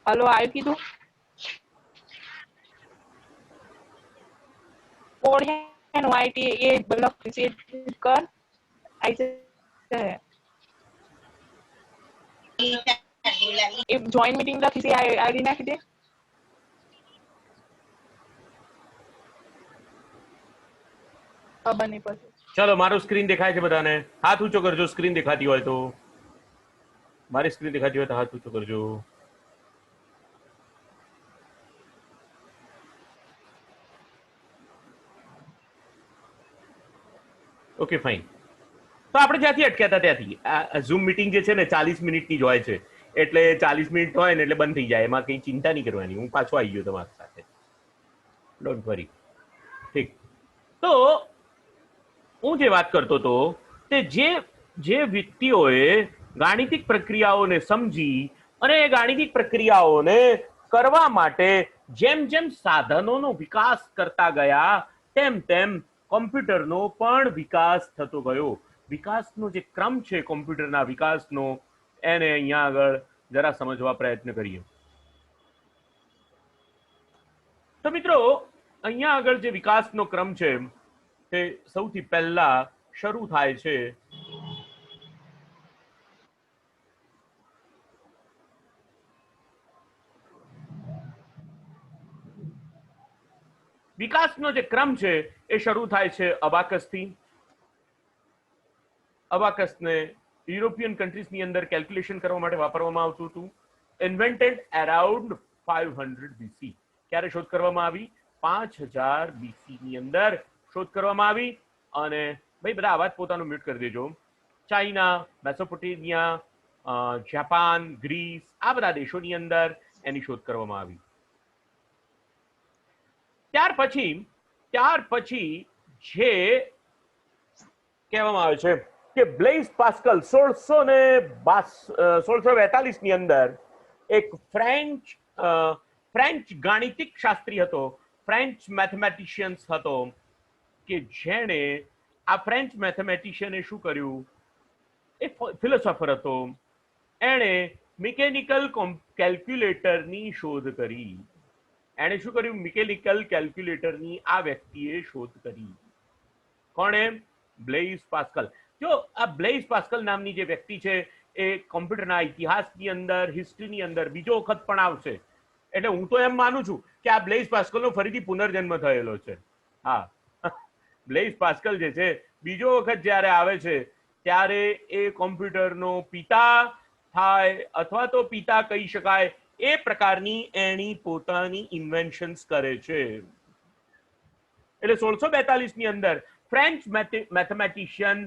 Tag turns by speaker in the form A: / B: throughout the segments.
A: Hello આવ્યું કીધું ઓળે IT A block visit કર આઈ જશે એ જોઈન મીટિંગ લખી છે આઈડી નાખી દે ખબર નહીં પછી
B: ચલો મારું સ્ક્રીન દેખાય છે બધાને? હાથ ઊંચો કરજો સ્ક્રીન દેખાતી હોય તો. મારી સ્ક્રીન દેખાતી હોય તો હાથ ઊંચો કરજો. Okay fine. તો આપણે જ્યાંથી અટક્યા હતા ત્યાંથી આ ઝૂમ મીટિંગ જે છે ને 40 મિનિટની જ હોય છે, એટલે 40 મિનિટ હોય ને એટલે બંધ થઈ જાય, એમાં કંઈ ચિંતા નહીં કરવાની. હું પાછો આવી ગયો તમારી સાથે, ડોન્ટ વરી. ઠીક. તો હું જે વાત કરતો હતો તે જે વ્યક્તિઓએ ગાણિતિક પ્રક્રિયાઓને સમજી અને એ ગાણિતિક પ્રક્રિયાઓને કરવા માટે જેમ જેમ સાધનોનો વિકાસ કરતા ગયા તેમ તેમ કોમ્પ્યુટરનો પણ વિકાસ થતો ગયો. વિકાસનો જે ક્રમ છે કોમ્પ્યુટરના વિકાસનો, એને અહીંયા આગળ જરા સમજવા પ્રયત્ન કરીએ. તો મિત્રો અહીંયા આગળ જે વિકાસનો ક્રમ છે તે સૌથી પહેલા શરૂ થાય છે વિકાસનો જે ક્રમ છે એ શરૂ થાય છે અબાકસથી. અબાકસને યુરોપિયન કન્ટ્રીઝની અંદર કેલ્ક્યુલેશન કરવા માટે વાપરવામાં આવતું હતું. Invented around 500 BC. ક્યારે શોધ કરવામાં આવી? 5000 BC ની અંદર શોધ કરવામાં આવી. અને ભાઈ બધા અવાજ પોતાનો મ્યુટ કરી દેજો. ચાઇના, મેસોપોટેમિયા, જાપાન, ગ્રીસ, આ બધા દેશોની અંદર એની શોધ કરવામાં આવી. ત્યાર પછી જે કહેવામાં આવે છે કે બ્લેઝ પાસ્કલ 1642 ની અંદર એક ફ્રેન્ચ ગાણિતિક શાસ્ત્રી હતો, ફ્રેન્ચ મેથેમેટિશિયન્સ હતો, કે જેણે આ ફ્રેન્ચ મેથેમેટિશિયને શું કર્યું? એ ફિલોસોફર હતો, એણે મિકેનિકલ કેલ્ક્યુલેટરની શોધ કરી. એણે શું કર્યું? મિકેનિકલ કેલ્ક્યુલેટરની આ વ્યક્તિએ શોધ કરી. કોણે? Blaze pascal. જો આ બ્લેઝ પાસ્કલ નામની જે વ્યક્તિ છે એ કોમ્પ્યુટરના ઇતિહાસની અંદર, હિસ્ટ્રીની અંદર બીજો વખત પણ આવશે. એટલે હું તો એમ માનું છું કે આ બ્લેઝ પાસ્કલનો ફરીથી પુનર્જન્મ થયેલો છે. હા, બ્લેઝ પાસ્કલ જે છે બીજો વખત જ્યારે આવે છે ત્યારે એ કોમ્પ્યુટરનો પિતા થાય, અથવા તો પિતા કહી શકાય, એ પ્રકારની એની પોતાની ઇન્વેન્શન્સ કરે છે. એટલે 1642 ની અંદર French mathematician,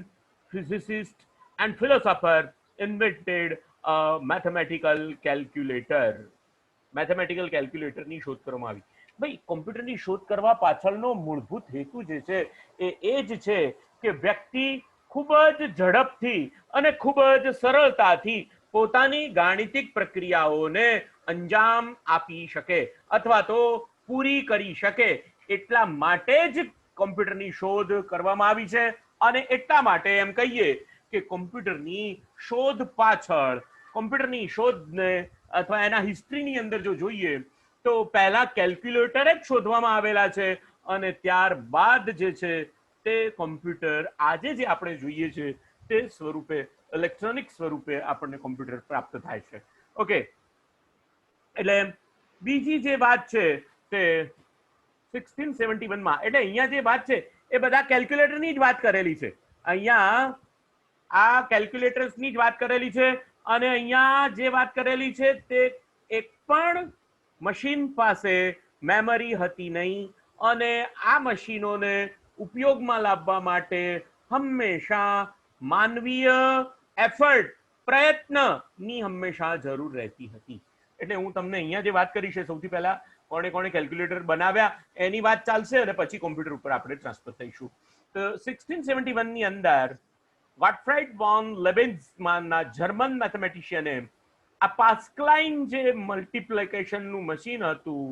B: physicist and philosopher invented a mathematical calculator. Mathematical કેલ્ક્યુલેટરની શોધ કરવામાં આવી. ભાઈ કોમ્પ્યુટરની શોધ કરવા પાછળનો મૂળભૂત હેતુ જે છે એ જ છે કે વ્યક્તિ ખૂબ જ ઝડપથી અને ખૂબ જ સરળતાથી પોતાની ગાણિતિક પ્રક્રિયાઓને અંજામ આપી શકે અથવા તો પૂરી કરી શકે, એટલા માટે જ કોમ્પ્યુટરની શોધ કરવામાં આવી છે. અને એટલા માટે એમ કહીએ કે કોમ્પ્યુટરની શોધ પાછળ, કોમ્પ્યુટરની શોધને અથવા એના હિસ્ટ્રીની અંદર જો જોઈએ તો પહેલા કેલ્ક્યુલેટર જ શોધવામાં આવેલા છે અને ત્યારબાદ જે છે તે કોમ્પ્યુટર આજે જે આપણે જોઈએ છે તે સ્વરૂપે, ઇલેક્ટ્રોનિક સ્વરૂપે આપણને કોમ્પ્યુટર પ્રાપ્ત થાય છે. ઓકે, એટલે બીજી જે વાત છે તે 1671 માં, એટલે અહીંયા જે વાત છે એ બધા કેલ્ક્યુલેટરની જ વાત કરેલી છે. અહીંયા આ કેલ્ક્યુલેટર્સની જ વાત કરેલી છે અને અહીંયા જે વાત કરેલી છે તે એક પણ મશીન પાસે મેમરી હતી નહીં અને આ મશીનોને ઉપયોગમાં લાવવા માટે હંમેશા માનવીય એફર્ટ, પ્રયત્નની હંમેશા જરૂર રહેતી હતી. એટલે હું તમને અહીંયા જે વાત કરી છે સૌથી પહેલા કોણે કોણે કેલ્ક્યુલેટર બનાવ્યા એની વાત ચાલશે અને પછી કોમ્પ્યુટર ઉપર આપણે ટ્રાન્સફર થઈશું. તો 1671 ની અંદર ગોટફ્રાઇડ વોન લેબેન્ઝમાનના જર્મન મેથેમેટિશિયને આ પાસ્કલાઇન જે મલ્ટિપ્લિકેશનનું મશીન હતું,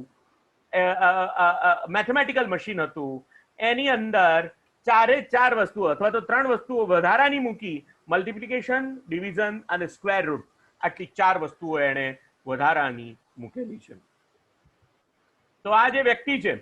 B: મેથેમેટિકલ મશીન હતું, એની અંદર 4 વસ્તુઓ અથવા તો 3 વસ્તુઓ વધારાની મૂકી. મલ્ટિપ્લિકેશન, ડિવિઝન અને સ્ક્વેર રૂટ, આટલી 4 વસ્તુઓ એણે વધારાની મૂકેલી છે. તો આ જે વ્યક્તિ છે,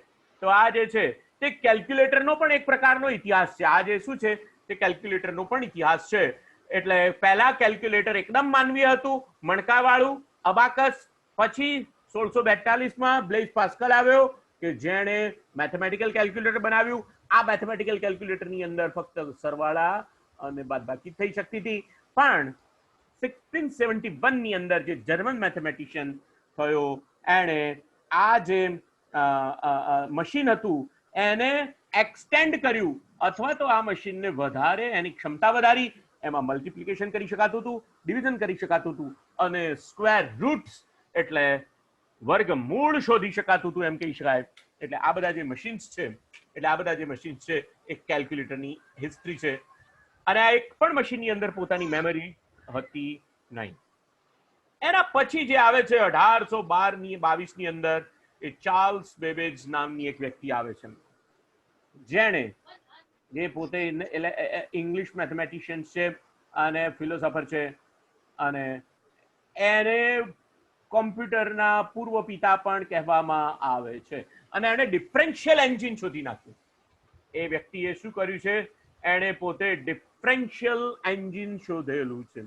B: તો આ જે છે તે કેલ્ક્યુલેટરનો પણ એક પ્રકારનો ઇતિહાસ છે. આ જે શું છે તે કેલ્ક્યુલેટરનો પણ ઇતિહાસ છે. એટલે પહેલા કેલ્ક્યુલેટર એકદમ માનવીય હતું, મણકાવાળું, અબાકસ. પછી 1642માં બ્લેઝ પાસ્કલ આવ્યો કે જેણે મેથેમેટિકલ કેલ્ક્યુલેટર બનાવ્યું. આ મેથેમેટિકલ કેલ્ક્યુલેટરની અંદર ફક્ત સરવાળા અને બાદબાકી થઈ શકતી હતી. પણ 1671 ની અંદર જે જર્મન મેથેમેટિશિયન થયો, એણે આ જે મશીન હતું એને એક્સટેન્ડ કર્યું, અથવા તો આ મશીનને વધારે એની ક્ષમતા વધારી. એમાં મલ્ટિપ્લિકેશન કરી શકાતું હતું, ડિવિઝન કરી શકાતું હતું, અને સ્ક્વેર રૂટ્સ એટલે વર્ગમૂળ શોધી શકાતું હતું, એમ કહી શકાય. એટલે આ બધા જે મશીન્સ છે, એક કેલ્ક્યુલેટરની હિસ્ટ્રી છે. અને આ એક પણ મશીનની અંદર પોતાની મેમરી હતી નહીં. એના પછી જે આવે છે 1822 ની અંદર, એ ચાર્લ્સ બેબેજ નામની એક વ્યક્તિ આવે છે, જે પોતે ઇંગ્લિશ મેથેમેટિશિયન છે અને ફિલોસોફર છે, અને એને કોમ્પ્યુટરના પૂર્વ પિતા પણ કહેવામાં આવે છે. અને એને ડિફરન્શિયલ એન્જિન શોધી નાખ્યું. એ વ્યક્તિએ શું કર્યું છે, એણે પોતે ડિફરન્શિયલ એન્જિન શોધેલું છે.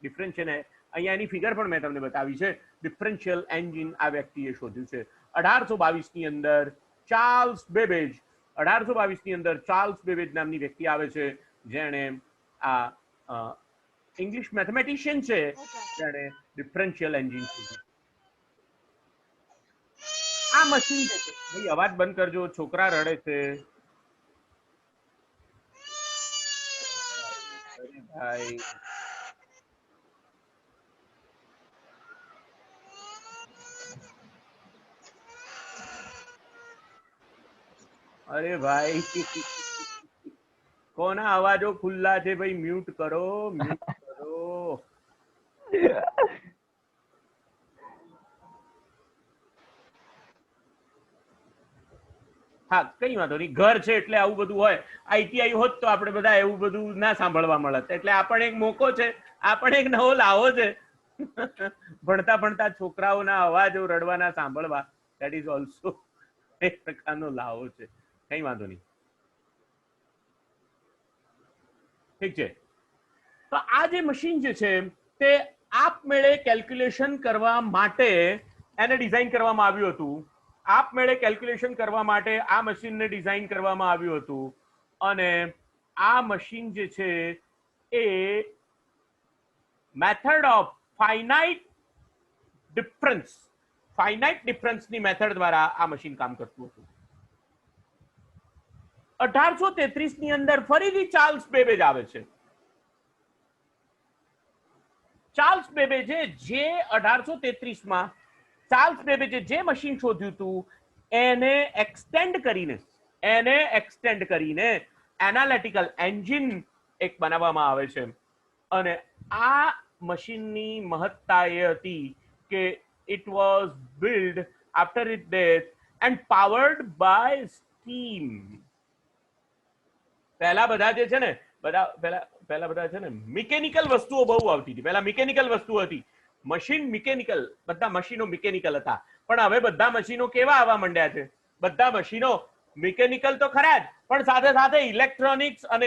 B: ડિફરન્શિયલ, અહીંયા એની ફિગર પણ મેં તમને બતાવી છે. ડિફરન્શિયલ એન્જિન આ વ્યક્તિએ શોધ્યું છે 1822 ની અંદર. ચાર્લ્સ બેબેજ, 1822 ની અંદર ચાર્લ્સ બેબેજ નામની વ્યક્તિ આવે છે, જેણે આ ઇંગ્લિશ મેથેમેટિશિયન છે, જેણે ડિફરન્શિયલ એન્જિન શોધ્યું. આ મશીન છે, ભાઈ અવાજ બંધ કરજો, છોકરા રડે છે. ભાઈ અરે ભાઈ, કોના અવાજો ખુલ્લા છે ભાઈ? મ્યુટ કરો, મ્યુટ કરો. હા, કઈ વાંધો નહીં. ઘર છે એટલે આવું બધું હોય. આઈટીઆઈ હોત તો આપણે બધા એવું બધું ના સાંભળવા મળત. એટલે આ પણ એક મોકો છે, આ પણ એક નવો લાવો છે. ભણતા ભણતા છોકરાઓના અવાજો રડવાના સાંભળવા, દેટ ઇઝ ઓલ્સો એક પ્રકારનો લાવો છે. કઈ વાંધો નહીં, ઠીક છે. તો આ જે મશીન જે છે તે આપમેળે કેલ્ક્યુલેશન કરવા માટે એને ડિઝાઇન કરવામાં આવ્યું હતું. આપમેળે કેલ્ક્યુલેશન કરવા માટે આ મશીનને ડિઝાઇન કરવામાં આવ્યું હતું. અને આ મશીન જે છે એ મેથડ ઓફ ફાઇનાઇટ ડિફરન્સની મેથડ દ્વારા આ મશીન કામ કરતું હતું. 1833 ની અંદર ફરીથી ચાર્લ્સ બેબેજ આવે છે. ચાર્લ્સ બેબેજે જે 1833માં ચાર્લ્સ બેબેજે જે મશીન શોધ્યું હતું એને એક્સટેન્ડ કરીને એનાલિટિકલ એન્જિન એક બનાવવામાં આવે છે. અને આ મશીનની મહત્તા એ હતી કે it was build after it death and powered by steam. પહેલા બધા જે છે ને, પહેલા બધા છે ને મિકેનિકલ વસ્તુઓ બહુ આવતી હતી. પહેલા મિકેનિકલ વસ્તુ હતી, મશીન મિકેનિકલ, બધા મશીનો મિકેનિકલ હતા. પણ હવે બધા મશીનો કેવા આવવા માંડ્યા છે? બધા મશીનો મિકેનિકલ તો ખરા જ, પણ સાથે સાથે ઇલેક્ટ્રોનિક્સ અને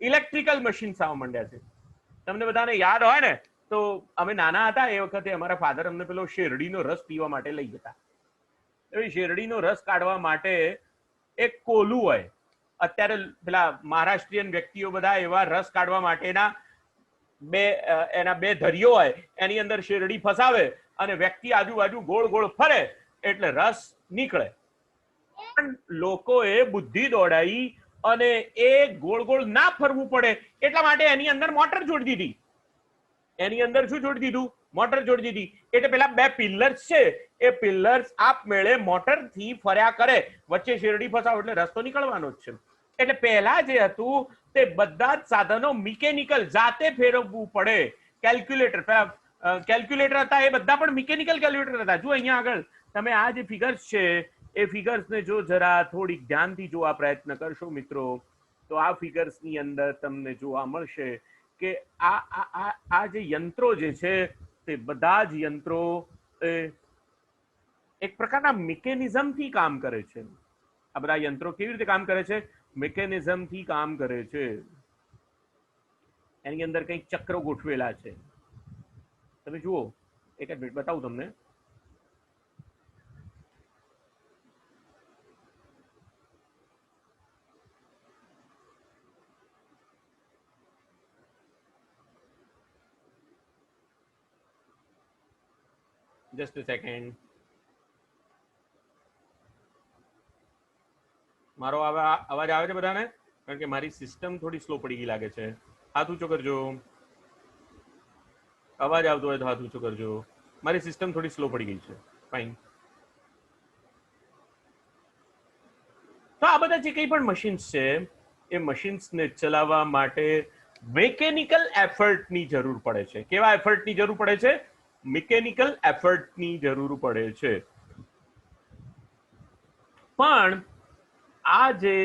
B: ઇલેક્ટ્રિકલ મશીન્સ આવવા માંડ્યા છે. તમને બધાને યાદ હોય ને, તો અમે નાના હતા એ વખતે અમારા ફાધર અમને પેલો શેરડીનો રસ પીવા માટે લઈ જતા. શેરડીનો રસ કાઢવા માટે એક કોલું હોય. અત્યારે પેલા મહારાષ્ટ્રીયન વ્યક્તિઓ બધા એવા રસ કાઢવા માટેના એના બે ધરીઓ હોય, એની અંદર શેરડી ફસાવે અને વ્યક્તિ આજુબાજુ ગોળ ગોળ ફરે એટલે રસ નીકળે. પણ લોકોએ બુદ્ધિ દોડાઈ અને એ ગોળ ગોળ ના ફરવું પડે એટલા માટે એની અંદર મોટર જોડી દીધી. એની અંદર શું જોડી દીધું? મોટર જોડી દીધી. એટલે પેલા બે પિલ્લર્સ છે, એ પિલ્લર્સ આપમેળે મોટરથી ફર્યા કરે. વચ્ચે શેરડી ફસાવો એટલે રસ્તો નીકળવાનો જ છે. એટલે પહેલા જે હતું તે બધા જ સાધનો મિકેનિકલ, જાતે ફેરવવું પડે. કેલ્ક્યુલેટર, પેલા કેલ્ક્યુલેટર હતા એ બધા પણ મિકેનિકલ કેલ્ક્યુલેટર હતા. જો અહીંયા આગળ તમે આ જે ફિગર્સ છે એ ફિગર્સને જો જરા થોડીક ધ્યાનથી જોવા પ્રયત્ન કરશો મિત્રો, તો આ ફિગર્સની અંદર તમને જોવા મળશે કે આ જે યંત્રો જે છે તે બધા જ યંત્રો એક પ્રકારના મિકેનિઝમથી કામ કરે છે. આ બધા યંત્રો કેવી રીતે કામ કરે છે? મિકેનિઝમથી કામ કરે છે. એની અંદર કંઈક ચક્રો ગોઠવેલા છે. તમે જુઓ, એક જ મિનિટ બતાવું તમને. Just a second. મારો અવાજ આવે છે બધાને? કારણ કે મારી સિસ્ટમ થોડી સ્લો પડી ગઈ લાગે છે. હાથ ઊંચો કરજો. અવાજ આવતો હોય તો હાથ ઊંચો કરજો. મારી સિસ્ટમ થોડી સ્લો પડી ગઈ છે. ફાઇન. તો આ બધા જે કંઈ પણ મશીન્સ છે, એ મશીન્સને ચલાવવા માટે મિકેનિકલ એફર્ટની જરૂર પડે છે. કેવા એફર્ટની જરૂર પડે છે? મિકેનિકલ એફર્ટની જરૂર પડે છે. પણ આ જે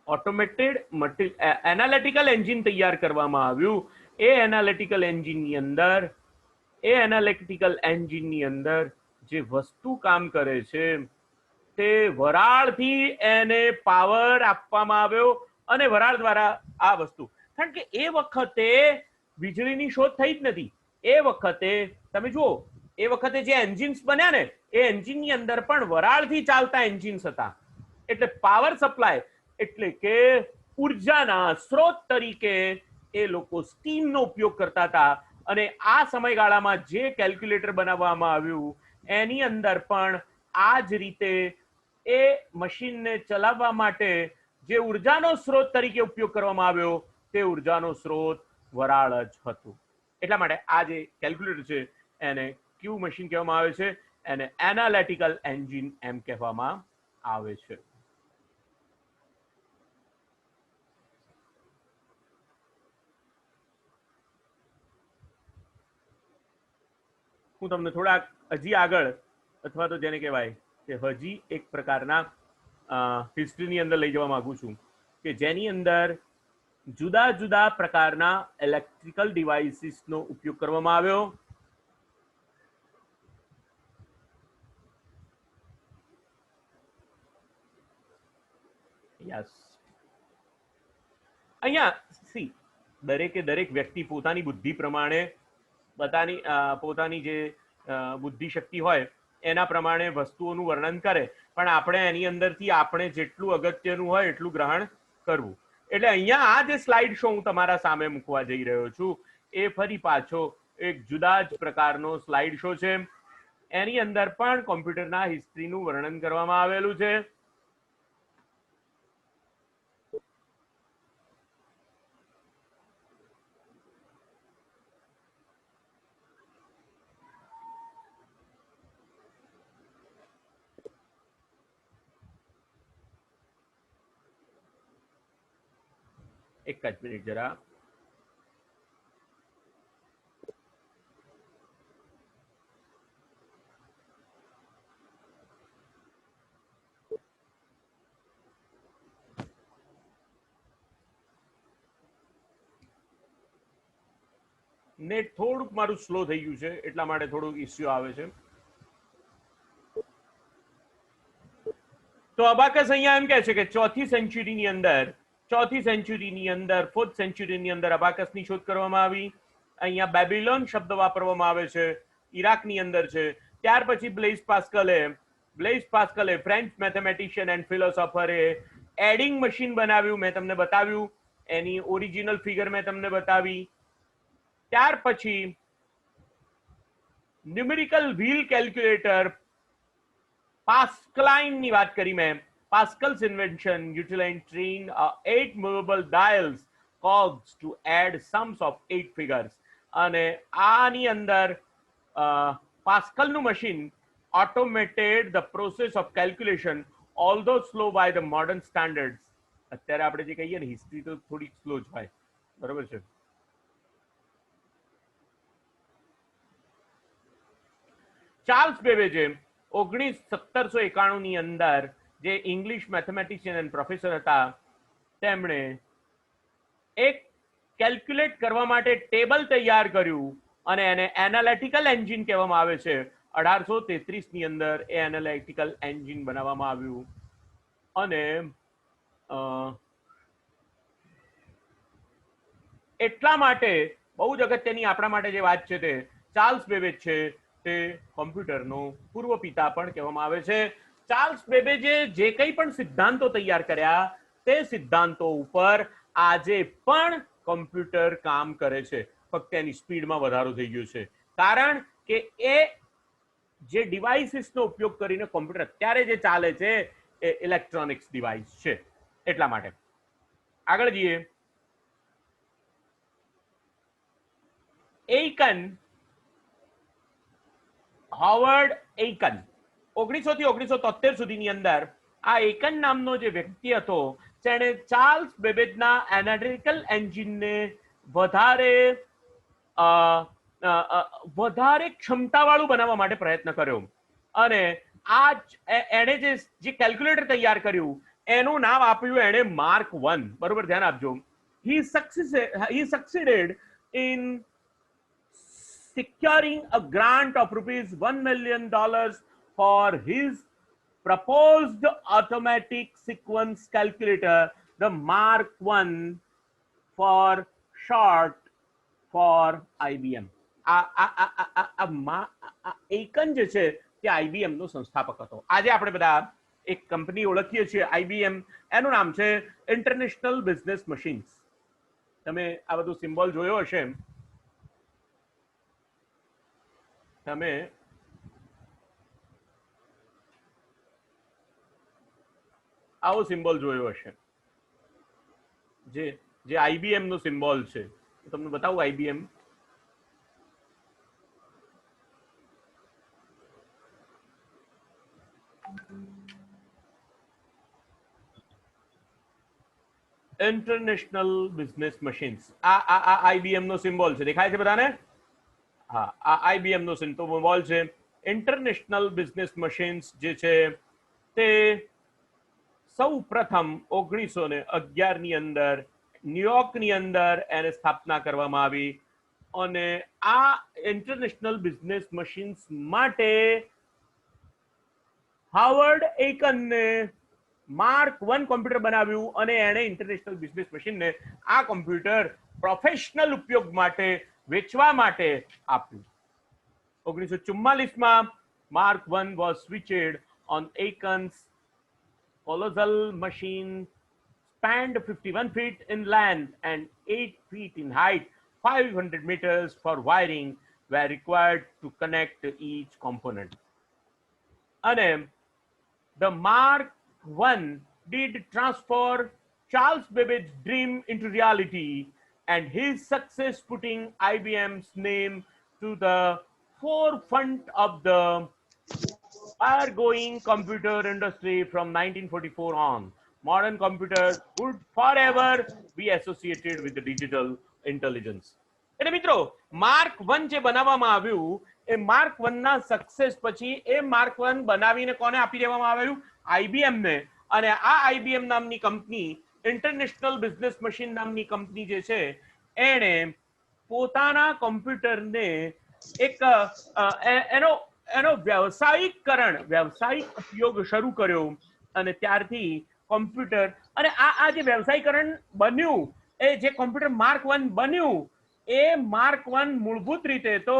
B: ઓટોમેટેડ એનાલિટિકલ એન્જિન તૈયાર કરવામાં આવ્યું, એ એનાલિટિકલ એન્જિનની અંદર જે વસ્તુ કામ કરે છે, તે વરાળથી એને પાવર આપવામાં આવ્યો અને વરાળ દ્વારા આ વસ્તુ. કારણ કે એ વખતે વીજળીની શોધ થઈ જ નથી. એ વખતે તમે જુઓ, એ વખતે જે એન્જિન્સ બન્યા ને, એ એન્જિનની અંદર પણ વરાળથી ચાલતા એન્જિન્સ હતા. એટલે પાવર સપ્લાય એટલે કે ઉર્જાના સ્ત્રોત તરીકે એ લોકો સ્ટીમનો ઉપયોગ કરતા હતા. અને આ સમયગાળામાં જે કેલ્ક્યુલેટર બનાવવામાં આવ્યું, એની અંદર પણ આ જ રીતે એ મશીનને ચલાવવા માટે જે ઉર્જાનો સ્ત્રોત તરીકે ઉપયોગ કરવામાં આવ્યો, તે ઉર્જાનો સ્ત્રોત વરાળ જ હતું. એટલા માટે આ જે કેલ્ક્યુલેટર છે, એને ક્યુ મશીન કહેવામાં આવે છે, એને એનાલિટિકલ એન્જિન એમ કહેવામાં આવે છે. હું તમને થોડાક હજી આગળ, અથવા તો જેને કહેવાય કે હજી એક પ્રકારના હિસ્ટ્રીની અંદર લઈ જવા માંગુ છું, કે જેની અંદર જુદા જુદા પ્રકારના ઇલેક્ટ્રિકલ ડિવાઇસીસનો ઉપયોગ કરવામાં આવ્યો. યસ, અહીંયા દરેક વ્યક્તિ પોતાની બુદ્ધિ પ્રમાણે પોતાની જે બુદ્ધિ શક્તિ હોય એના પ્રમાણે વસ્તુઓનું વર્ણન કરે, પણ આપણે એની અંદરથી આપણે જેટલું અગત્યનું હોય એટલું ગ્રહણ કરવું. એટલે અહીંયા આ જે સ્લાઇડ શો હું તમારા સામે મૂકવા જઈ રહ્યો છું, એ ફરી પાછો એક જુદા જ પ્રકારનો સ્લાઇડ શો છે. એની અંદર પણ કોમ્પ્યુટરના હિસ્ટ્રીનું વર્ણન કરવામાં આવેલું છે. એક જ મિનિટ જરા. નેટ થોડુંક મારું સ્લો થઈ ગયું છે, એટલા માટે થોડુંક ઇસ્યુ આવે છે. તો અબાકસ અહીંયા એમ કહે છે કે ચોથી સેન્ચુરીની અંદર ફોર્થ સેન્ચુરીની અંદર અબાકસની શોધ કરવામાં આવી. અહીંયા બેબિલોન શબ્દ વાપરવામાં આવે છે, ઈરાકની અંદર છે. ત્યાર પછી બ્લેઝ પાસ્કલે ફ્રેન્ચ મેથેમેટિશિયન એન્ડ ફિલોસોફરે એડિંગ મશીન બનાવ્યું. મેં તમને બતાવ્યું, એની ઓરિજિનલ ફિગર મેં તમને બતાવી. ત્યાર પછી ન્યુમેરિકલ વ્હીલ કેલ્ક્યુલેટર પાસ્કલાઇનની વાત કરી મેં. Pascal's invention utilizing 8 movable dials cogs to add sums of 8 figures. અને આની અંદર પાસ્કલનું machine automated the process of calculation although slow by the modern standards. અત્યારે આપણે જે કહીએ ને હિસ્ટ્રી તો થોડી સ્લો જ હોય, બરોબર છે. ચાર્લ્સ બેબેજે 1791ની અંદર જે ઇંગ્લિશ મેથેમેટિશિયન એન્ડ પ્રોફેસર હતા, તેમણે એક કેલ્ક્યુલેટ કરવા માટે ટેબલ તૈયાર કર્યું અને એને એનાલિટિકલ એન્જિન કહેવામાં આવે છે. 1833 ની અંદર એ એનાલિટિકલ એન્જિન બનાવવામાં આવ્યું અને એટલા માટે બહુ જ અગત્યની આપણા માટે જે વાત છે તે ચાર્લ્સ બેબેજ છે તે કોમ્પ્યુટરનો પૂર્વ પિતા પણ કહેવામાં આવે છે. ચાર્લ્સ બેબેજે જે કંઈ પણ સિદ્ધાંતો તૈયાર કર્યા તે સિદ્ધાંતો ઉપર આજે પણ કોમ્પ્યુટર કામ કરે છે, ફક્ત એની સ્પીડમાં વધારો થઈ ગયો છે, કારણ કે એ જે ડિવાઇસીસનો ઉપયોગ કરીને કોમ્પ્યુટર અત્યારે જે ચાલે છે એ ઇલેક્ટ્રોનિક્સ ડિવાઇસ છે. એટલા માટે આગળ જઈએ. એઇકન, હોવર્ડ એઇકન 1900 થી 1973 સુધીની અંદર આ એઇકન નામનો જે વ્યક્તિ હતો તેણે ચાર્લ્સ બેબેજના એનાલિટિકલ એન્જિનને વધારે ક્ષમતાવાળું બનાવવા માટે પ્રયત્ન કર્યો અને આ એણે જે કેલ્ક્યુલેટર તૈયાર કર્યું એનું નામ આપ્યું એણે માર્ક 1. બરોબર, ધ્યાન આપજો. he succeeded in securing a grant of rupees $1 million for his proposed automatic sequence calculator, the Mark I, for short for IBM. એઇકન જે છે તે IBM નો સંસ્થાપક હતો. આજે આપણે બધા એક કંપની ઓળખીએ છીએ IBM, એનું નામ છે ઇન્ટરનેશનલ બિઝનેસ મશીન્સ. તમે આ બધું સિમ્બોલ જોયો હશે, તમે આવો સિમ્બોલ જોયો હશે જે IBM નો સિમ્બોલ છે. તમને બતાવું IBM. ઇન્ટરનેશનલ બિઝનેસ મશીન્સ, આ IBM નો સિમ્બોલ છે. દેખાય છે બધાને? હા, આ IBM નો સિમ્બોલ છે. ઇન્ટરનેશનલ બિઝનેસ મશીન્સ જે છે તે સૌ પ્રથમ 1911 ની અંદર ન્યુયોર્કની અંદર એને સ્થાપના કરવામાં આવી અને આ ઇન્ટરનેશનલ બિઝનેસ મશીન્સ માટે હાવર્ડ એઇકનને માર્ક 1 કોમ્પ્યુટર બનાવ્યું અને એણે ઇન્ટરનેશનલ બિઝનેસ મશીનને આ કોમ્પ્યુટર પ્રોફેશનલ ઉપયોગ માટે વેચવા માટે આપ્યું. 1944માં mark 1 was switched on Aiken's colossal machine, spanned 51 feet in length and 8 feet in height. 500 meters for wiring were required to connect each component. And the Mark I did transfer Charles Babbage's dream into reality, and his success putting IBM's name to the forefront of the fire-going computer industry from 1944 on. Modern computers would forever be associated with the digital intelligence. એટલે મિત્રો mark 1 જે બનાવવામાં આવ્યું એ mark 1 ના success પછી એ mark 1 બનાવીને કોને આપી દેવામાં આવ્યું? IBM ને. અને આ IBM નામની કંપની, ઇન્ટરનેશનલ બિઝનેસ મશીન નામની કંપની જે છે એણે પોતાના કોમ્પ્યુટરને એક એનો વ્યાવસાયિક ઉપયોગ શરૂ કર્યો અને ત્યારથી કોમ્પ્યુટર અને આ જે વ્યાવસાયિકરણ બન્યું, એ જે કોમ્પ્યુટર માર્ક 1 બન્યું એ માર્ક 1 મૂળભૂત રીતે તો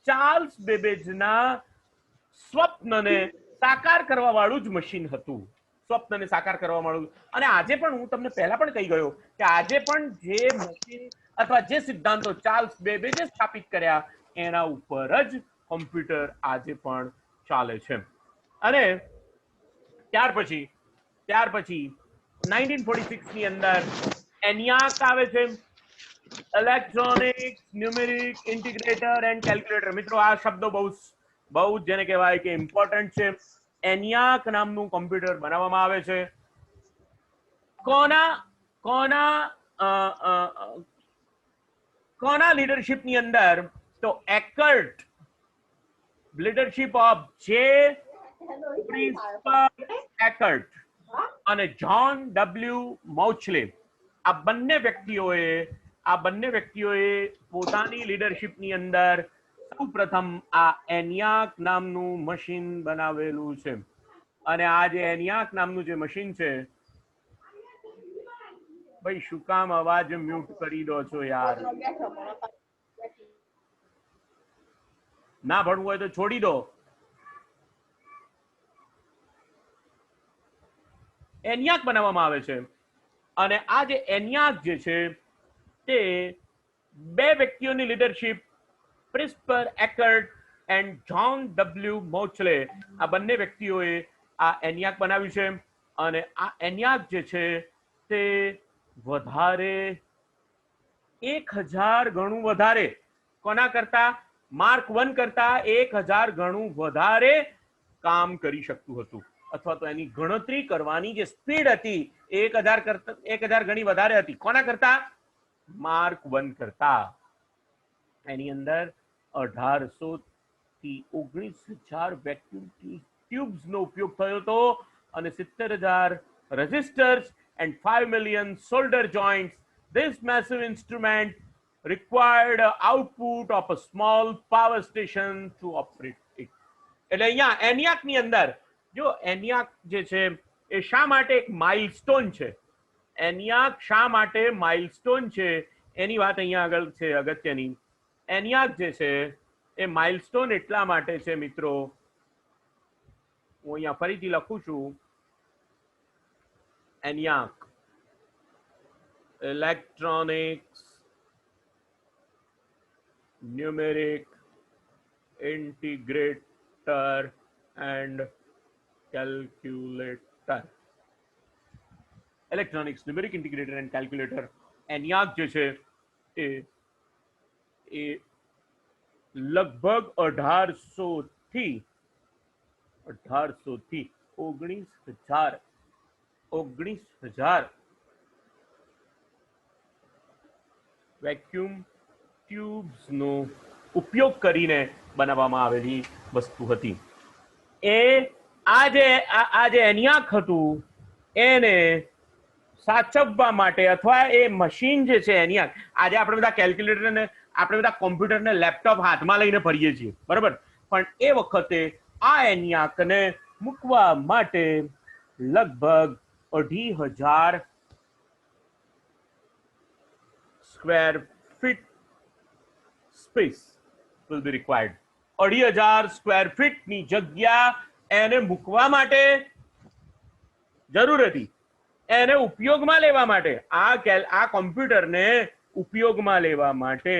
B: ચાર્લ્સ બેબેજના સ્વપ્નને સાકાર કરવા વાળું જ મશીન હતું. સ્વપ્નને સાકાર કરવા વાળું. અને આજે પણ હું તમને પહેલા પણ કહી ગયો કે આજે પણ જે મશીન અથવા જે સિદ્ધાંતો ચાર્લ્સ બેબેજે સ્થાપિત કર્યા એના ઉપર જ કોમ્પ્યુટર આજે પણ ચાલે છે. અને ત્યાર પછી 1946 ની અંદર ENIAC આવે છે, electronics numeric integrator and calculator. મિત્રો આ શબ્દો બહુ જેને કહેવાય કે ઇમ્પોર્ટન્ટ છે. ENIAC નામનું કોમ્પ્યુટર બનાવવામાં આવે છે. કોના લીડરશિપની અંદર? તો એકર્ટ, લીડરશિપ ઓફ જે ક્રિસ્પર એકર્ટ અને જ્હોન ડબલ્યુ મૌચલે. આ બંને વ્યક્તિઓએ પોતાની લીડરશિપની અંદર સૌ પ્રથમ આ એનિયાક નામનું મશીન બનાવેલું છે અને આ જે એનિયાક નામનું જે મશીન છે, ભાઈ શું કામ અવાજ મ્યુટ કરી દો છો યાર? ના ભણવું હોય તો છોડી દો. એનિયાક બનાવવામાં આવે છે અને આ જે એનિયાક જે છે તે બે વ્યક્તિઓની લીડરશિપ, પ્રિસ્પર એકર્ટ એન્ડ જ્હોન ડબલ્યુ મોચલે, આ બંને વ્યક્તિઓએ આ એનિયાક બનાવ્યું છે. અને આ એનિયાક જે છે તે વધારે 1000 ગણું વધારે, કોના કરતા? માર્ક 1 કરતા 1000 ગણું વધારે કામ કરી શકતું હતું, અથવા તો એની ગણતરી કરવાની જે સ્પીડ હતી 1000 ગણી વધારે હતી. કોના કરતા? માર્ક 1 કરતા. એની અંદર 1800 થી 19000 વેક્યુમ ટ્યુબ્સ નો ઉપયોગ થયો હતો અને 70000 resistors and 5 million solder joints. This massive instrument required output of a small power station to operate it. એટલે અહીંયા એનિયાક ની અંદર જો એનિયાક જે છે એ શા માટે એક માઇલસ્ટોન છે, એનિયાક શા માટે માઇલસ્ટોન છે એની વાત અહીંયા આગળ છે અગત્યની. એનિયાક જે છે એ માઇલસ્ટોન એટલા માટે છે મિત્રો, હું અહીંયા ફરીથી લખું છું. ENIAC, Electronics Numeric Integrator and Calculator. Electronics Numeric Integrator and Calculator. ENIAC જે છે એ લગભગ 1800 થી 19000 વેક્યુમ ટ્યુબ્સ નો ઉપયોગ કરીને બનાવવામાં આવેલી વસ્તુ હતી. એ આ જે એનિયાક હતું એને સાચવવા માટે, અથવા એ મશીન જે છે એનિયાક, આજે આપણે બધા કેલ્ક્યુલેટર ને આપણે બધા કોમ્પ્યુટર ને લેપટોપ હાથમાં લઈને ફરીએ છીએ, બરાબર, પણ એ વખતે આ એનિયાકને મૂકવા માટે લગભગ 2500 square feet space will be required. 2500 square feet ની જગ્યા એને મૂકવા માટે જરૂર હતી, એને ઉપયોગમાં લેવા માટે, આ કોમ્પ્યુટરને ઉપયોગમાં લેવા માટે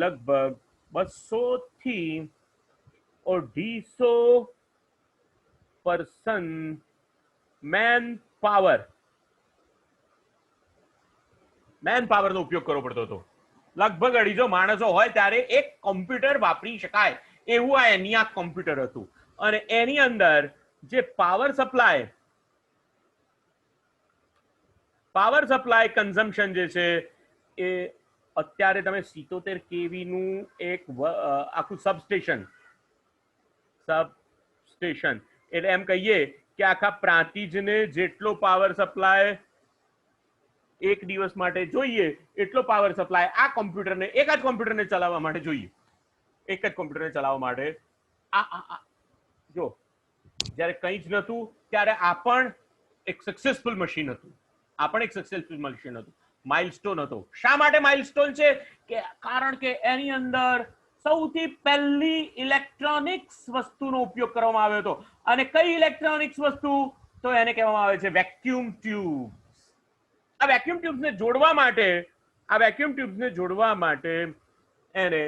B: લગભગ 200 થી 250 person મેન પાવરનો ઉપયોગ કરવો પડતો હતો. લગભગ 250 માણસો હોય ત્યારે એક કોમ્પ્યુટર વાપરી શકાય એવું આ એનિયાક કોમ્પ્યુટર હતું. અને એની અંદર જે પાવર સપ્લાય કન્ઝમ્પશન જે છે એ અત્યારે તમે 77 kV નું એક આખું સબસ્ટેશન, એટલે એમ કહીએ કે આખા પ્રાંતિજને જેટલો પાવર સપ્લાય એક દિવસ માટે જોઈએ એટલો પાવર સપ્લાય આ કોમ્પ્યુટરને, એક જ કોમ્પ્યુટરને ચલાવવા માટે જોઈએ. એક જ કોમ્પ્યુટરને ચલાવવા માટે જો જ્યારે કંઈ જ નહોતું ત્યારે આ પણ એક સક્સેસફુલ મશીન હતું. માઇલસ્ટોન હતો. શા માટે માઇલસ્ટોન છે? કે કારણ કે એની અંદર સૌથી પહેલી ઇલેક્ટ્રોનિક્સ વસ્તુનો ઉપયોગ કરવામાં આવ્યો હતો. અને કઈ ઇલેક્ટ્રોનિક્સ વસ્તુ? તો એને કહેવામાં આવે છે વેક્યુમ ટ્યુબ્સ. આ વેક્યુમ ટ્યુબ્સને જોડવા માટે એને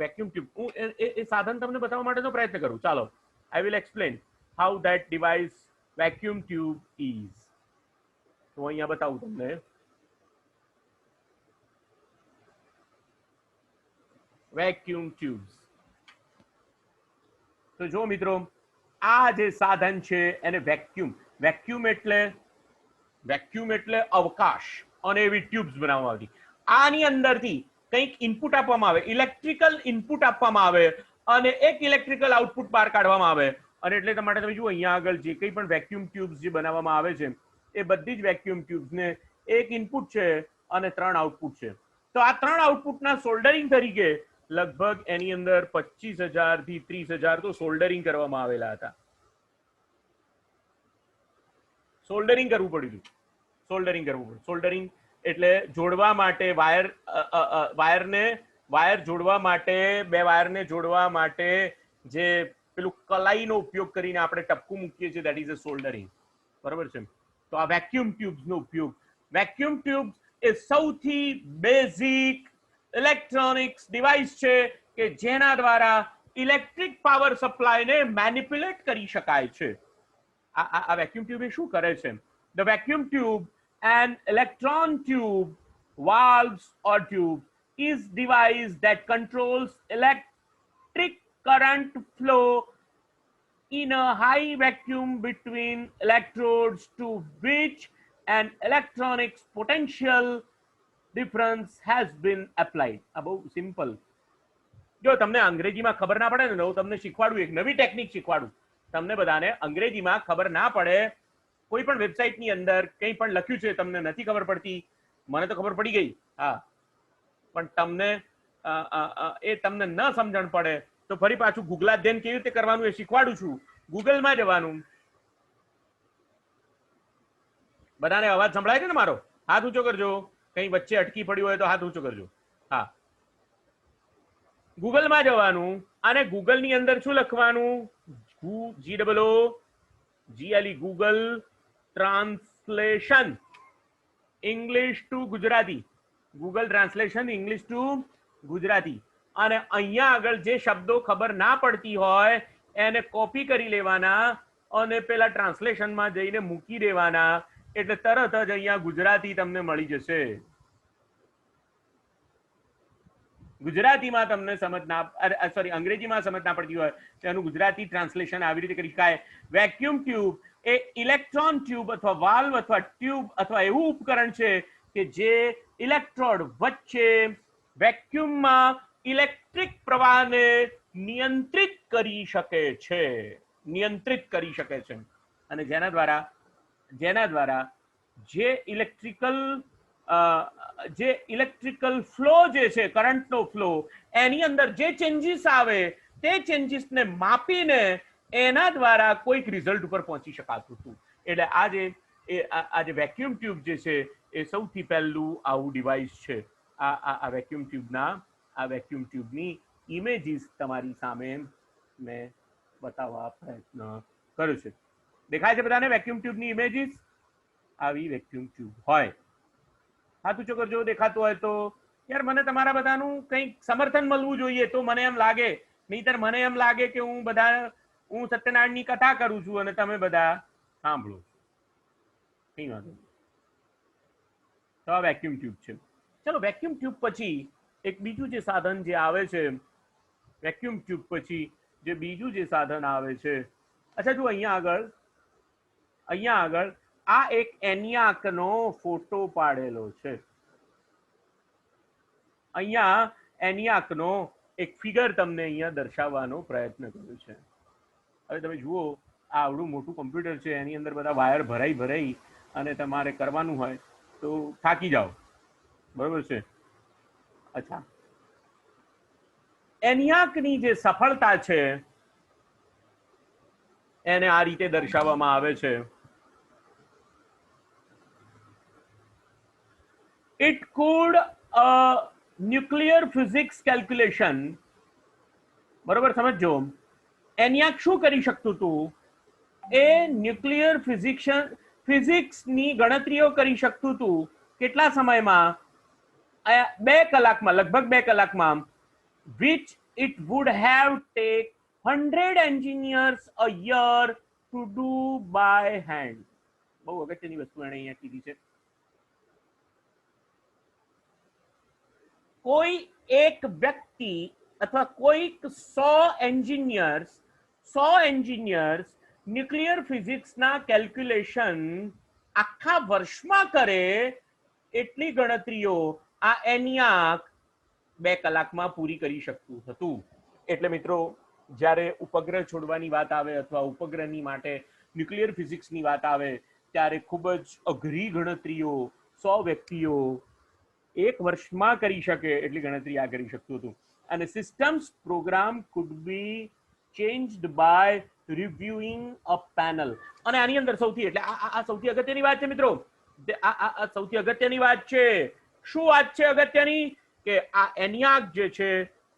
B: વેક્યુમ ટ્યુબ, હું એ સાધન તમને બતાવવા માટેનો પ્રયત્ન કરું. ચાલો, I will explain how that device vacuum tube is. તો અહીંયા બતાવું તમને. Vacuum tubes. તો જો મિત્રો, આ જે સાધન છે એને વેક્યુમ એટલે અવકાશ, અને એવી ટ્યુબ્સ બનાવવામાં આવતી. આની અંદરથી કંઈક ઇનપુટ આપવામાં આવે, ઇલેક્ટ્રિકલ ઇનપુટ આપવામાં આવે અને એક ઇલેક્ટ્રિકલ આઉટપુટ બહાર કાઢવામાં આવે. અને એટલે માટે તમે જુઓ અહીંયા આગળ જે કંઈ પણ વેક્યુમ ટ્યુબ્સ જે બનાવવામાં આવે છે એ બધી જ વેક્યુમ ટ્યુબ્સને એક ઇનપુટ છે અને 3 આઉટપુટ છે. તો આ 3 આઉટપુટના સોલ્ડરિંગ તરીકે લગભગ એની અંદર 25,000 થી 30,000 તો સોલ્ડરિંગ કરવામાં આવેલા હતા. સોલ્ડરિંગ કરવું પડ્યું હતું. સોલ્ડરિંગ કરવું પડ્યું. સોલ્ડરિંગ એટલે જોડવા માટે વાયર જોડવા માટે, બે વાયરને જોડવા માટે જે પેલું કલાઈનો ઉપયોગ કરીને આપણે ટપકું મૂકીએ છીએ, દેટ ઇઝ અ સોલ્ડરિંગ. બરોબર છે. તો આ વેક્યુમ ટ્યુબ્સનો ઉપયોગ, વેક્યુમ ટ્યુબ એ સૌથી બેઝિક ઇલેક્ટ્રોનિક્સ ડિવાઇસ છે કે જેના દ્વારા ઇલેક્ટ્રિક પાવર સપ્લાયને મેનિપ્યુલેટ કરી શકાય છે. આ વેક્યુમ ટ્યુબ એ શું કરે છે? The vacuum tube, an electron tube, valves or tube, is device that controls electric current flow in a high vacuum between electrodes to which an electronics potential difference has been applied. આ બહુ simple. જો તમને અંગ્રેજીમાં ખબર ના પડે ને, હું તમને શીખવાડું, એક નવી ટેકનિક શીખવાડું તમને બધાને. અંગ્રેજીમાં ખબર ના પડે, કોઈ પણ વેબસાઇટની અંદર કંઈ પણ લખ્યું છે તમને નથી ખબર પડતી, મને તો ખબર પડી ગઈ, હા, પણ તમને તમને ન સમજણ પડે તો ફરી પાછું ગૂગલાધ્યયન કેવી રીતે કરવાનું એ શીખવાડું છું. ગૂગલમાં જવાનું. બધાને અવાજ સંભળાય છે ને મારો? હાથ ઊંચો કરજો. કંઈ વચ્ચે અટકી પડ્યું હોય તો હાથ ઊંચો કરજો. હા, ગૂગલમાં જવાનું અને ગૂગલની અંદર શું લખવાનું? GOOGLE, Google translation English two Gujarati. Google translation English two Gujarati. અને અહીંયા આગળ જે શબ્દો ખબર ના પડતી હોય એને કોપી કરી લેવાના અને પેલા ટ્રાન્સલેશનમાં જઈને મૂકી દેવાના, એટલે તરત જ અહીંયા ગુજરાતી તમને મળી જશે. ગુજરાતીમાં તમને સમજ ના, સોરી, અંગ્રેજીમાં સમજ ના પડતી હોય તો એનું ગુજરાતી ટ્રાન્સલેશન આવી રીતે કરી શકાય. વેક્યુમ ટ્યુબ એ ઇલેક્ટ્રોન ટ્યુબ અથવા વાલ્વ અથવા ટ્યુબ અથવા એવું ઉપકરણ છે કે જે ઇલેક્ટ્રોડ વચ્ચે વેક્યુમમાં ઇલેક્ટ્રિક પ્રવાહને નિયંત્રિત કરી શકે છે. નિયંત્રિત કરી શકે છે. અને જેના દ્વારા જે ઇલેક્ટ્રિકલ ફ્લો જે છે, કરંટનો ફ્લો, એની અંદર જે ચેન્જીસ આવે તે ચેન્જીસને માપીને એના દ્વારા કોઈક રિઝલ્ટ ઉપર પહોંચી શકાતું હતું. એટલે આ જે વેક્યુમ ટ્યુબ જે છે એ સૌથી પહેલું આવું ડિવાઇસ છે. આ વેક્યુમ ટ્યુબની ઇમેજીસ તમારી સામે મેં બતાવવા પ્રયત્ન કર્યો છે. દેખાય છે બધાને વેક્યુમ ટ્યુબની ઇમેજીસ? આવી વેક્યુમ ટ્યુબ હોય. હાથ ઊંચો કરજો દેખાતું હોય તો. યાર, મને તમારા બધાનું કંઈક સમર્થન મળવું જોઈએ તો મને એમ લાગે, નહીતર મને એમ લાગે કે હું સત્યનારાયણની કથા કરું છું અને તમે બધા સાંભળો છો. કઈ વાંધો નહીં. તો આ વેક્યુમ ટ્યુબ છે. ચલો, વેક્યુમ ટ્યુબ પછી એક બીજું જે સાધન જે આવે છે, વેક્યુમ ટ્યુબ પછી જે બીજું જે સાધન આવે છે, અચ્છા જો અહીંયા આગળ આ એક એનિયાકનો ફોટો પાડેલો છે. અહીંયા એનિયાકનો એક ફિગર તમને અહીંયા દર્શાવવાનો પ્રયત્ન કર્યો છે. હવે તમે જુઓ, આ આવડું મોટું કમ્પ્યુટર છે, એની અંદર બધા વાયર ભરાઈ અને તમારે કરવાનું હોય તો થાકી જાઓ. બરોબર છે? અચ્છા, એનિયાકની જે સફળતા છે એને આ રીતે દર્શાવવામાં આવે છે. It could nuclear physics calculation. બરોબર, સમજો. એનિયાક શું કરી શકતું હતું? એ ન્યુક્લિયર ફિઝિક્સની ગણતરીઓ કરી શકતું હતું. કેટલા સમયમાં? 2 કલાકમાં, લગભગ 2 કલાકમાં. which it would have take 100 engineers a year to do by hand. બહુ અગત્યની વસ્તુ એને અહીંયા કીધી છે. કોઈ એક વ્યક્તિ અથવા કોઈક 100 એન્જિનિયર્સ ન્યુક્લિયર ફિઝિક્સના કેલ્ક્યુલેશન આખા વર્ષમાં કરે એટલી ગણતરીઓ આ એનિયાક 2 કલાકમાં પૂરી કરી શકતું હતું. એટલે મિત્રો, જ્યારે ઉપગ્રહ છોડવાની વાત આવે અથવા ઉપગ્રહની માટે ન્યુક્લિયર ફિઝિક્સની વાત આવે ત્યારે ખૂબ જ અઘરી ગણતરીઓ 100 વ્યક્તિઓ 1 વર્ષમાં કરી શકે એટલી ગણતરી આ કરી શકતું હતું. and a system's program could be changed by reviewing a panel. અને આની અંદર સૌથી એટલે આ સૌથી અગત્યની વાત છે મિત્રો, આ સૌથી અગત્યની વાત છે. શું વાત છે અગત્યની? કે આ ENIAC જે છે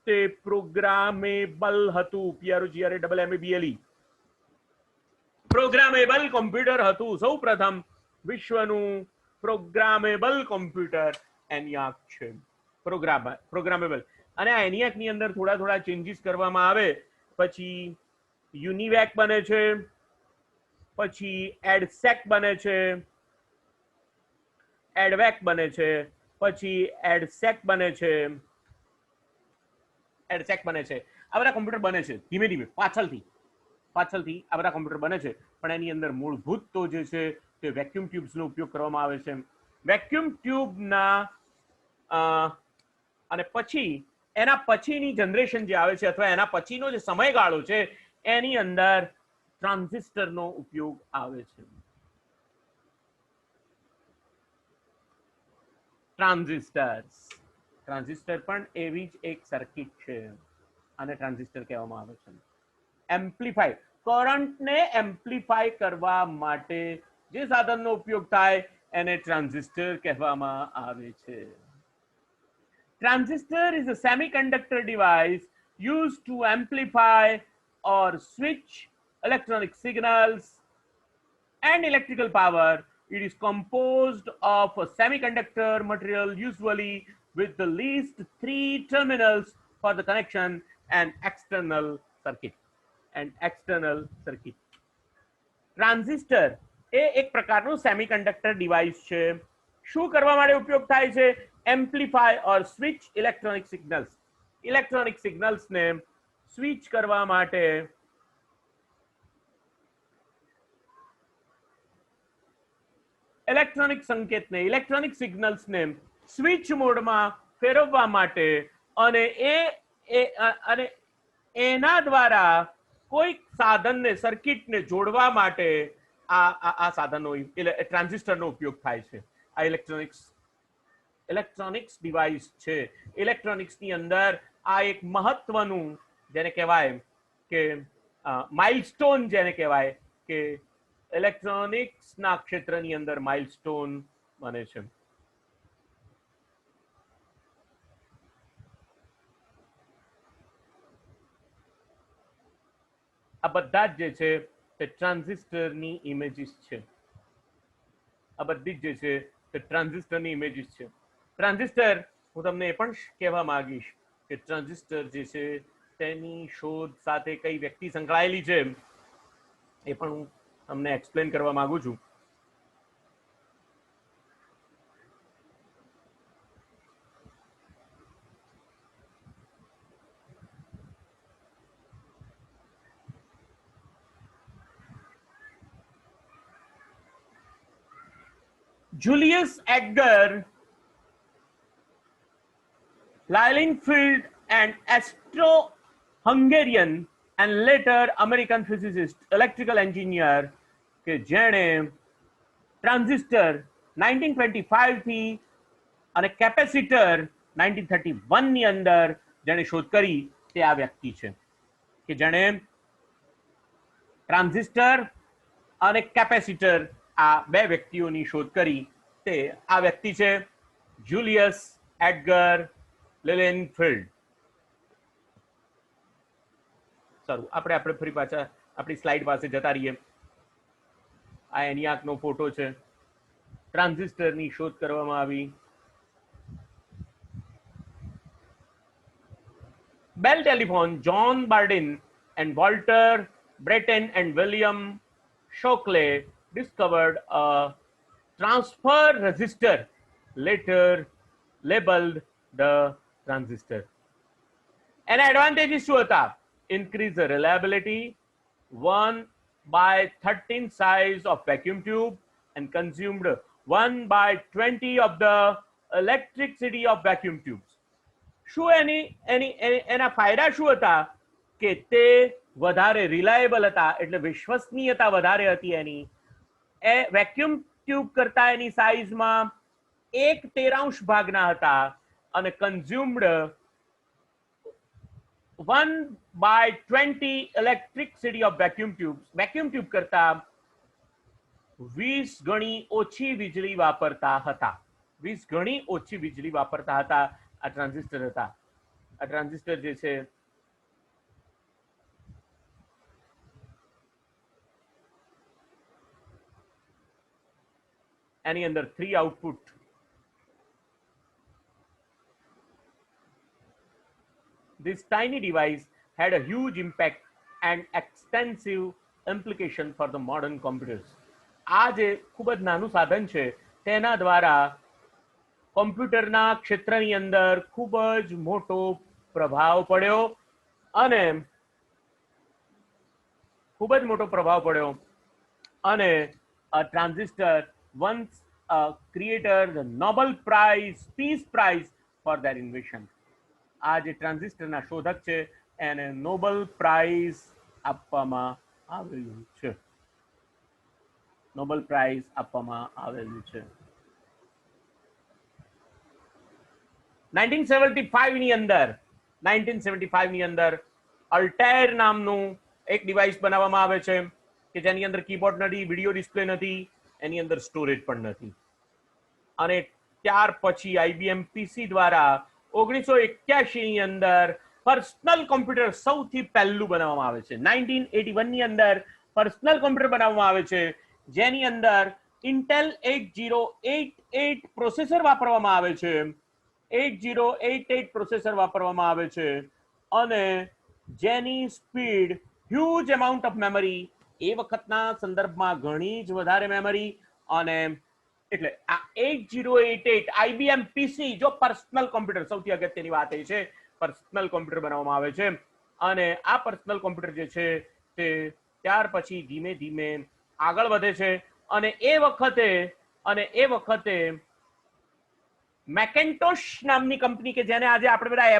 B: તે પ્રોગ્રામેબલ હતું. PROGRAMMABLE પ્રોગ્રામેબલ કોમ્પ્યુટર હતું. સૌ પ્રથમ વિશ્વનું પ્રોગ્રામેબલ કોમ્પ્યુટર ENIAC છે. પ્રોગ્રામેબલ. અને આ ENIAC ની અંદર થોડા થોડા ચેન્જીસ કરવામાં આવે પછી યુનિવેક બને છે, પછી એડસેક બને છે, એડવેક બને છે, પછી એડસેક બને છે, એડસેક બને છે. આ બધા કોમ્પ્યુટર બને છે ધીમે ધીમે પાછળથી આ બધા કોમ્પ્યુટર બને છે. પણ એની અંદર મૂળભૂત તો જે છે તે વેક્યુમ ટ્યુબ્સનો ઉપયોગ કરવામાં આવે છે. વેક્યુમ ટ્યુબના અને પછી એના પછીની જનરેશન જે આવે છે અથવા એના પછીનો જે સમયગાળો છે એની અંદર ટ્રાન્ઝિસ્ટરનો ઉપયોગ આવે છે. ટ્રાન્ઝિસ્ટર પણ એવી જ એક સર્કિટ છે. આને ટ્રાન્ઝિસ્ટર કહેવામાં આવે છે. એમ્પ્લીફાય, કરંટને એમ્પ્લીફાય કરવા માટે જે સાધનનો ઉપયોગ થાય એને ટ્રાન્ઝિસ્ટર કહેવામાં આવે છે. Transistor is a semiconductor device used to amplify or switch electronic signals and electrical power. It is composed of a semiconductor material usually with the least 3 terminals for the connection and external circuit. Transistor એ એક પ્રકારનું semiconductor device છે. શું કરવા માટે ઉપયોગ થાય છે? Amplify or switch electronic signals. Electronic સિગ્નલ્સને સ્વિચ કરવા માટે ઇલેક્ટ્રોનિક સંકેતને ઇલેક્ટ્રોનિક સિગ્નલ્સને સ્વિચ મોડમાં ફેરવવા માટે અને એના દ્વારા કોઈક સાધનને સર્કિટને જોડવા માટે આ સાધનો ટ્રાન્ઝિસ્ટરનો ઉપયોગ થાય છે. આ ઇલેક્ટ્રોનિક્સ ડિવાઇસ છે. ઇલેક્ટ્રોનિક્સની અંદર આ એક મહત્વનું જેને કહેવાય કે માઇલસ્ટોન જેને કહેવાય કે ઇલેક્ટ્રોનિક્સના ક્ષેત્રની અંદર માઇલસ્ટોન બને છે. આ બધા જ જે છે તે ટ્રાન્ઝિસ્ટરની ઇમેજીસ છે. આ બધી જ જે છે તે ટ્રાન્ઝિસ્ટરની ઇમેજીસ છે. ટ્રાન્ઝિસ્ટર હું તમને એ પણ કહેવા માંગીશ કે ટ્રાન્ઝિસ્ટર જે છે તેની શોધ સાથે કઈ વ્યક્તિ સંકળાયેલી છે એ પણ હું તમને એક્સપ્લેન કરવા માંગુ છું. Julius Edgar Lilienfeld, an Austro-Hungarian and later American physicist, electrical engineer, કે જેણે ટ્રાન્ઝિસ્ટર 1925 થી અને કેપેસિટર 1931 ની અંદર જેણે શોધ કરી તે આ વ્યક્તિ છે કે જેણે ટ્રાન્ઝિસ્ટર અને કેપેસિટર આ બે વ્યક્તિઓની શોધ કરી તે આ વ્યક્તિ છે જુલિયસ એડગર લિલિયનફિલ્ડ. સારું, આપણે ફરી પાછા આપણી સ્લાઇડ પાસે જતા રહીએ. આ ENIACનો ફોટો છે. ટ્રાન્ઝિસ્ટરની શોધ કરવામાં આવી. Bell Telephone, John Bardeen and Walter Brattain and William Shockley discovered a transfer resistor, later labeled the transistor. And advantages શું હતા? Increase the reliability, 1/13 size of vacuum tube, and consumed 1/20 of the electricity of vacuum tubes. શું એના ફાયદા શું હતા? કે તે વધારે રિલાયેબલ હતા, એટલે વિશ્વસનીયતા વધારે હતી એની. એ વેક્યુમ ટ્યુબ કરતા એની સાઇઝમાં 1/13 ભાગના હતા અને કન્ઝ્યુમ્ડ 1/20 ઇલેક્ટ્રિસિટી ઓફ વેક્યુમ ટ્યુબ કરતા 20 ગણી ઓછી વીજળી વાપરતા હતા. 20 ગણી ઓછી વીજળી વાપરતા હતા આ ટ્રાન્ઝિસ્ટર હતા. આ ટ્રાન્ઝિસ્ટર જે છે એની અંદર 3 output. This tiny device had a huge impact and extensive implication for the modern computers. આ જે ખૂબ જ નાનું સાધન છે તેના દ્વારા કોમ્પ્યુટરના ક્ષેત્રની અંદર ખૂબ જ મોટો પ્રભાવ પડ્યો અને ખૂબ જ મોટો પ્રભાવ પડ્યો અને transistor once created the Nobel Prize, Peace Prize for their invention. આ જે ટ્રાન્ઝિસ્ટરના શોધક છે એને નોબેલ પ્રાઇઝ આપવામાં આવેલું છે. નોબેલ પ્રાઇઝ આપવામાં આવેલું છે. 1975 ની અંદર અલ્ટેર નામનું એક ડિવાઇસ બનાવવામાં આવે છે કે જેની અંદર કીબોર્ડ નથી, વિડિયો ડિસ્પ્લે નથી, એની અંદર સ્ટોરેજ પણ નથી. અને ત્યાર પછી IBM PC દ્વારા 1981 ની અંદર પર્સનલ કોમ્પ્યુટર સૌથી પહેલું બનાવવામાં આવે છે. 1981 ની અંદર પર્સનલ કોમ્પ્યુટર બનાવવામાં આવે છે જેની અંદર ઇન્ટેલ 8088 પ્રોસેસર વાપરવામાં આવે છે. 8088 પ્રોસેસર વાપરવામાં આવે છે અને જેની speed huge amount of memory, એ વખતના સંદર્ભમાં ઘણી જ વધારે મેમરી, અને એટલે આ 8088 IBM PC જો પર્સનલ કોમ્પ્યુટર, સૌથી અગત્યની વાત એ છે પર્સનલ કોમ્પ્યુટર બનાવવામાં આવે છે. અને આ પર્સનલ કોમ્પ્યુટર જે છે તે ત્યાર પછી ધીમે ધીમે આગળ વધે છે અને એ વખતે મેકેન્ટોશ નામની કંપની કે જેને આજે આપણે બધા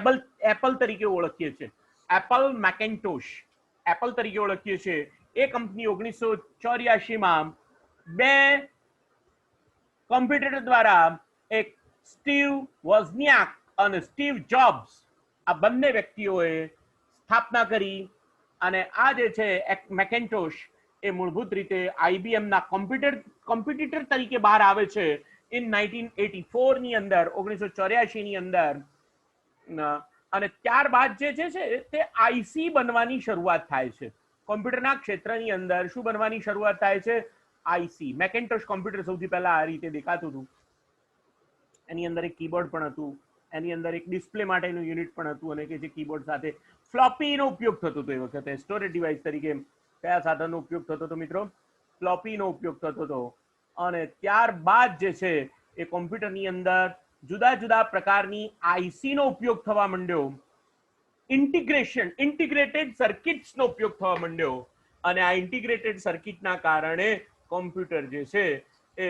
B: એપલ તરીકે ઓળખીએ છીએ, એપલ તરીકે ઓળખીએ છીએ, એ કંપની 1984 માં 2 કોમ્પ્યુટર દ્વારા એક સ્ટીવ વોઝનિયાક અને સ્ટીવ જોબ્સ આ બંને વ્યક્તિઓએ સ્થાપના કરી. અને આ જે છે મેકેન્ટોશ એ મૂળભૂત રીતે IBM ના કોમ્પ્યુટર તરીકે બહાર આવે છે ઇન 1984 ની અંદર, 1984 ની અંદર. અને ત્યારબાદ જે છે તે IC બનવાની શરૂઆત થાય છે. કોમ્પ્યુટરના ક્ષેત્રની અંદર શું બનવાની શરૂઆત થાય છે? IC. મેકેન્ટોશ કોમ્પ્યુટર સૌથી પહેલા આ રીતે દેખાતું હતું. એની અંદર એક કીબોર્ડ પણ હતું, એની અંદર એક ડિસ્પ્લે માટેનું યુનિટ પણ હતું, અને કે જે કીબોર્ડ સાથે ફ્લોપીનો ઉપયોગ થતો હતો. એ વખતે સ્ટોરેજ ડિવાઇસ તરીકે કયા સાધનનો ઉપયોગ થતો હતો મિત્રો? ફ્લોપીનો ઉપયોગ થતો હતો. અને ત્યારબાદ જે છે એ કોમ્પ્યુટરની અંદર જુદા જુદા પ્રકારની IC નો ઉપયોગ થવા માંડ્યો. ઇન્ટિગ્રેટેડ સર્કિટ્સનો ઉપયોગ થવા માંડ્યો. અને આ ઇન્ટિગ્રેટેડ સર્કિટના કારણે કોમ્પ્યુટર જે છે એ